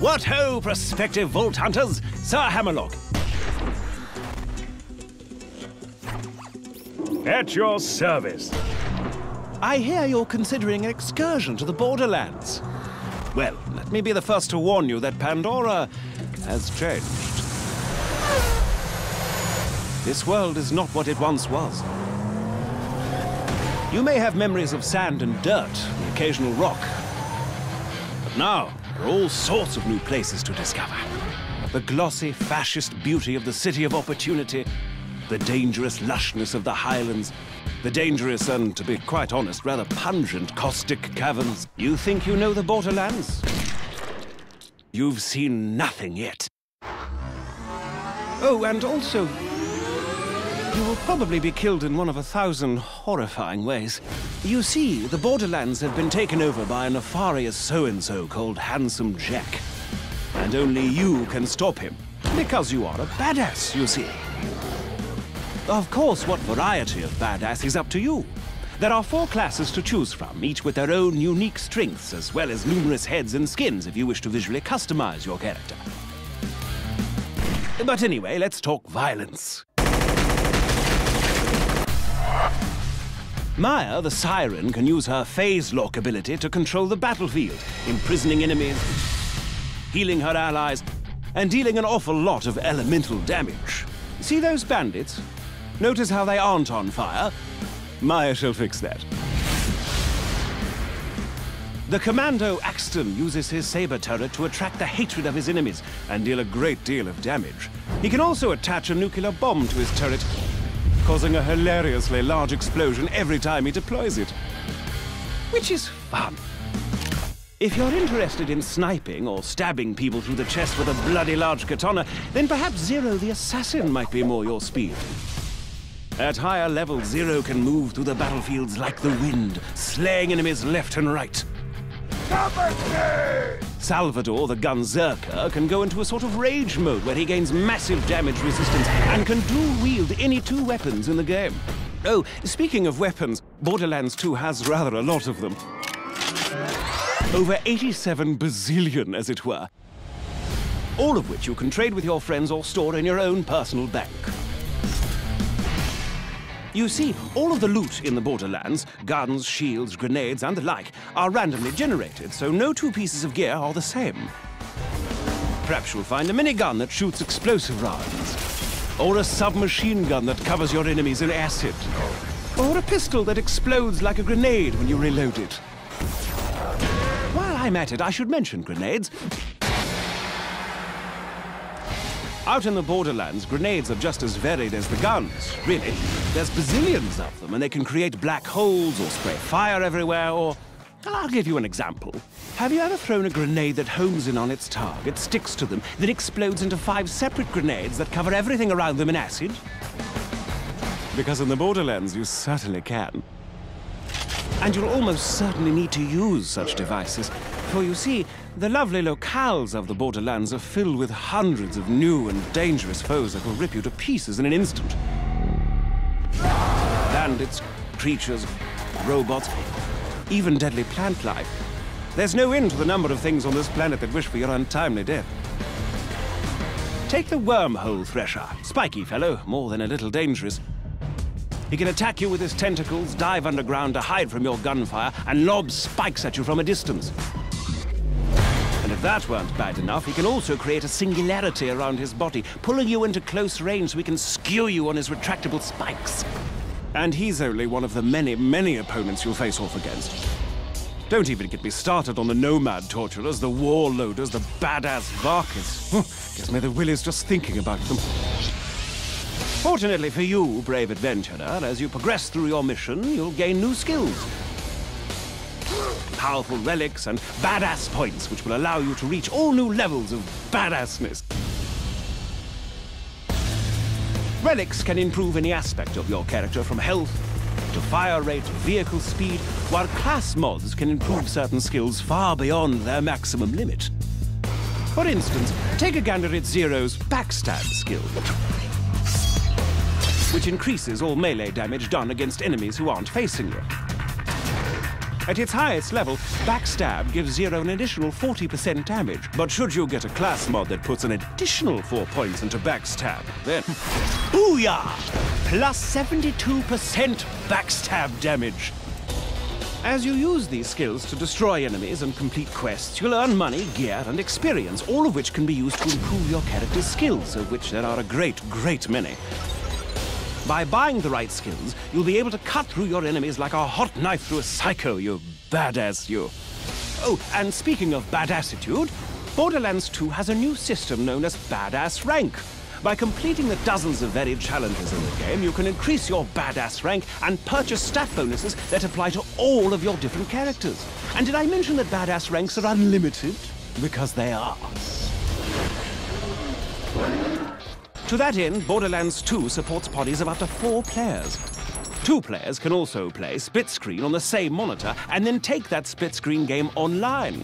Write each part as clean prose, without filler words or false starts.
What ho, prospective vault hunters! Sir Hammerlock. At your service. I hear you're considering an excursion to the Borderlands. Well, let me be the first to warn you that Pandora has changed. This world is not what it once was. You may have memories of sand and dirt, the occasional rock. But now, there are all sorts of new places to discover. The glossy, fascist beauty of the City of Opportunity, the dangerous lushness of the Highlands, the dangerous and, to be quite honest, rather pungent caustic caverns. You think you know the Borderlands? You've seen nothing yet. Oh, and also, you will probably be killed in one of 1,000 horrifying ways. You see, the Borderlands have been taken over by a nefarious so-and-so called Handsome Jack. And only you can stop him, because you are a badass, you see. Of course, what variety of badass is up to you. There are 4 classes to choose from, each with their own unique strengths, as well as numerous heads and skins if you wish to visually customize your character. But anyway, let's talk violence. Maya, the Siren, can use her phase lock ability to control the battlefield, imprisoning enemies, healing her allies, and dealing an awful lot of elemental damage. See those bandits? Notice how they aren't on fire? Maya shall fix that. The Commando Axton uses his saber turret to attract the hatred of his enemies and deal a great deal of damage. He can also attach a nuclear bomb to his turret, causing a hilariously large explosion every time he deploys it. Which is fun. If you're interested in sniping or stabbing people through the chest with a bloody large katana, then perhaps Zero the Assassin might be more your speed. At higher levels, Zero can move through the battlefields like the wind, slaying enemies left and right. Salvador, the Gunzerker, can go into a sort of rage mode where he gains massive damage resistance and can dual-wield any 2 weapons in the game. Oh, speaking of weapons, Borderlands 2 has rather a lot of them. Over 87 bazillion, as it were. All of which you can trade with your friends or store in your own personal bank. You see, all of the loot in the Borderlands, guns, shields, grenades, and the like, are randomly generated, so no 2 pieces of gear are the same. Perhaps you'll find a minigun that shoots explosive rounds, or a submachine gun that covers your enemies in acid, or a pistol that explodes like a grenade when you reload it. While I'm at it, I should mention grenades. Out in the Borderlands, grenades are just as varied as the guns, really. There's bazillions of them, and they can create black holes or spray fire everywhere, or... I'll give you an example. Have you ever thrown a grenade that homes in on its target, sticks to them, then explodes into 5 separate grenades that cover everything around them in acid? Because in the Borderlands, you certainly can. And you'll almost certainly need to use such devices. For you see, the lovely locales of the Borderlands are filled with hundreds of new and dangerous foes that will rip you to pieces in an instant. Bandits, creatures, robots, even deadly plant life. There's no end to the number of things on this planet that wish for your untimely death. Take the wormhole thresher. Spiky fellow, more than a little dangerous. He can attack you with his tentacles, dive underground to hide from your gunfire, and lob spikes at you from a distance. And if that weren't bad enough, he can also create a singularity around his body, pulling you into close range so he can skewer you on his retractable spikes. And he's only one of the many, many opponents you'll face off against. Don't even get me started on the nomad torturers, the warlorders, the badass Varkas. Gives me the willies just thinking about them. Fortunately for you, brave adventurer, as you progress through your mission, you'll gain new skills. Powerful relics and badass points, which will allow you to reach all new levels of badassness. Relics can improve any aspect of your character, from health to fire rate to vehicle speed, while class mods can improve certain skills far beyond their maximum limit. For instance, take a gander at Zero's backstab skill, which increases all melee damage done against enemies who aren't facing you. At its highest level, Backstab gives Zero an additional 40% damage. But should you get a class mod that puts an additional 4 points into Backstab, then booyah! Plus 72% Backstab damage. As you use these skills to destroy enemies and complete quests, you'll earn money, gear, and experience, all of which can be used to improve your character's skills, of which there are a great, great many. By buying the right skills, you'll be able to cut through your enemies like a hot knife through a psycho, you badass you. Oh, and speaking of badassitude, Borderlands 2 has a new system known as Badass Rank. By completing the dozens of varied challenges in the game, you can increase your badass rank and purchase stat bonuses that apply to all of your different characters. And did I mention that badass ranks are unlimited? Because they are. To that end, Borderlands 2 supports parties of up to 4 players. 2 players can also play split screen on the same monitor and then take that split screen game online.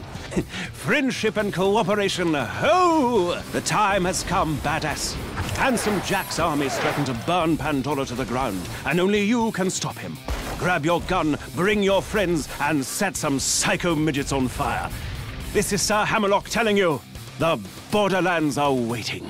Friendship and cooperation, ho! The time has come, badass. Handsome Jack's armies threaten to burn Pandora to the ground, and only you can stop him. Grab your gun, bring your friends, and set some psycho midgets on fire. This is Sir Hammerlock telling you, the Borderlands are waiting.